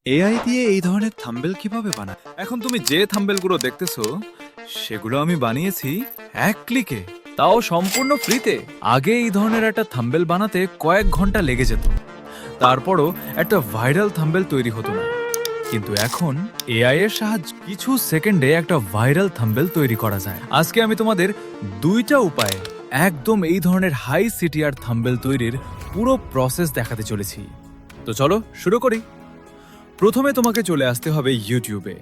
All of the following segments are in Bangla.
এআই দিয়ে এই ধরনের থাম্বনেল কিভাবে বানায়? এখন তুমি যে থাম্বনেলগুলো দেখতেছো সেগুলো আমি বানিয়েছি এক ক্লিকে, তাও সম্পূর্ণ ফ্রিতে। আগে এই ধরনের একটা থাম্বনেল বানাতে কয়েক ঘন্টা লেগে যেত, তারপরও একটা ভাইরাল থাম্বনেল তৈরি হতো না। কিন্তু এখন এআই এর সাহায্যে কিছু সেকেন্ডে একটা ভাইরাল থাম্বনেল তৈরি করা যায়। আজকে আমি তোমাদের দুইটা উপায়ে একদম এই ধরনের হাই সিটিআর থাম্বনেল তৈরির পুরো প্রসেস দেখাতে চলেছি। তো চলো শুরু করি। প্রথমে তোমাকে চলে আসতে হবে ইউটিউবে।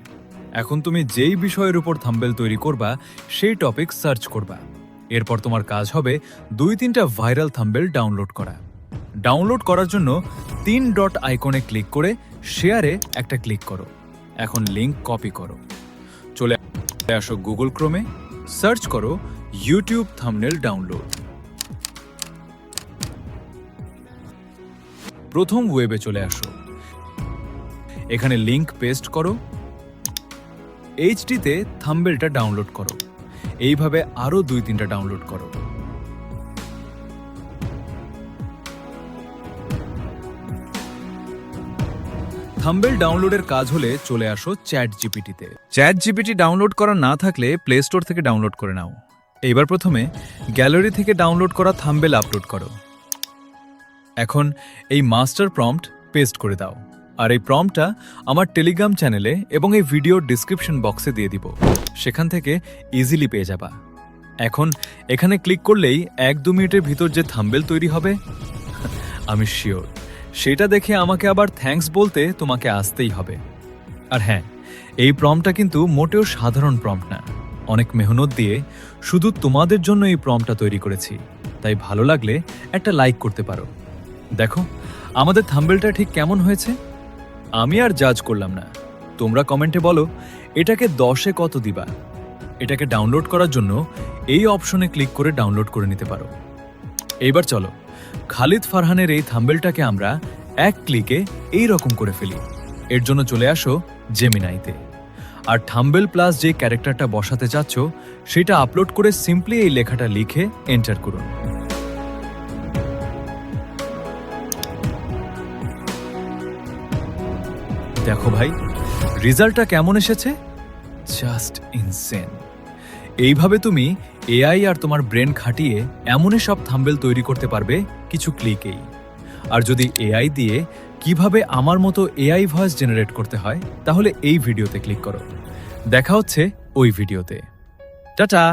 এখন তুমি যেই বিষয়ের উপর থাম্বনেল তৈরি করবা সেই টপিক সার্চ করবা। এরপর তোমার কাজ হবে 2-3টা ভাইরাল থাম্বনেল ডাউনলোড করা। ডাউনলোড করার জন্য 3 ডট আইকনে ক্লিক করে শেয়ারে একটা ক্লিক করো। এখন লিংক কপি করো, চলে আসো গুগল ক্রোমে, সার্চ করো ইউটিউব থাম্বনেল ডাউনলোড। প্রথম ওয়েবে চলে আসো, এখানে লিংক পেস্ট করো, এইচডিতে থাম্বনেলটা ডাউনলোড করো। এইভাবে আরো 2-3টা ডাউনলোড করো। থাম্বনেল ডাউনলোডের কাজ হলে চলে আসো চ্যাট জিপিটিতে। চ্যাট জিপিটি ডাউনলোড করা না থাকলে প্লে স্টোর থেকে ডাউনলোড করে নাও। এইবার প্রথমে গ্যালারি থেকে ডাউনলোড করা থাম্বনেল আপলোড করো। এখন এই মাস্টার প্রম্পট পেস্ট করে দাও, আর এই প্রম্পটটা আমার টেলিগ্রাম চ্যানেলে এবং এই ভিডিওর ডিসক্রিপশন বক্সে দিয়ে দিব, সেখান থেকে ইজিলি পেয়ে যাবা। এখন এখানে ক্লিক করলেই 1-2 মিনিটের ভিতর যে থাম্বনেল তৈরি হবে আমি শিওর সেটা দেখে আমাকে আবার থ্যাঙ্কস বলতে তোমাকে আসতেই হবে। আর হ্যাঁ, এই প্রম্পটটা কিন্তু মোটেও সাধারণ প্রম্পট না, অনেক মেহনত দিয়ে শুধু তোমাদের জন্য এই প্রম্পটটা তৈরি করেছি। তাই ভালো লাগলে একটা লাইক করতে পারো। দেখো আমাদের থাম্বনেলটা ঠিক কেমন হয়েছে। আমি আর জাজ করলাম না, তোমরা কমেন্টে বলো এটাকে 10-এ কত দিবা। এটাকে ডাউনলোড করার জন্য এই অপশনে ক্লিক করে ডাউনলোড করে নিতে পারো। এইবার চলো খালিদ ফারহানের এই থাম্বনেলটাকে আমরা এক ক্লিকে এই রকম করে ফেলি। এর জন্য চলে আসো জেমিনাইতে, আর থাম্বনেল প্লাস যে ক্যারেক্টারটা বসাতে চাচ্ছ সেটা আপলোড করে সিম্পলি এই লেখাটা লিখে এন্টার করুন। দেখো ভাই, রেজাল্টটা কেমন এসেছে, জাস্ট ইনসেন। এইভাবে তুমি এআই আর তোমার ব্রেন খাটিয়ে এমনই সব থাম্বনেল তৈরি করতে পারবে কিছু ক্লিকেই। আর যদি এআই দিয়ে কিভাবে আমার মতো এআই ভয়েস জেনারেট করতে হয় তাহলে এই ভিডিওতে ক্লিক করো। দেখা হচ্ছে ওই ভিডিওতে। টাটা।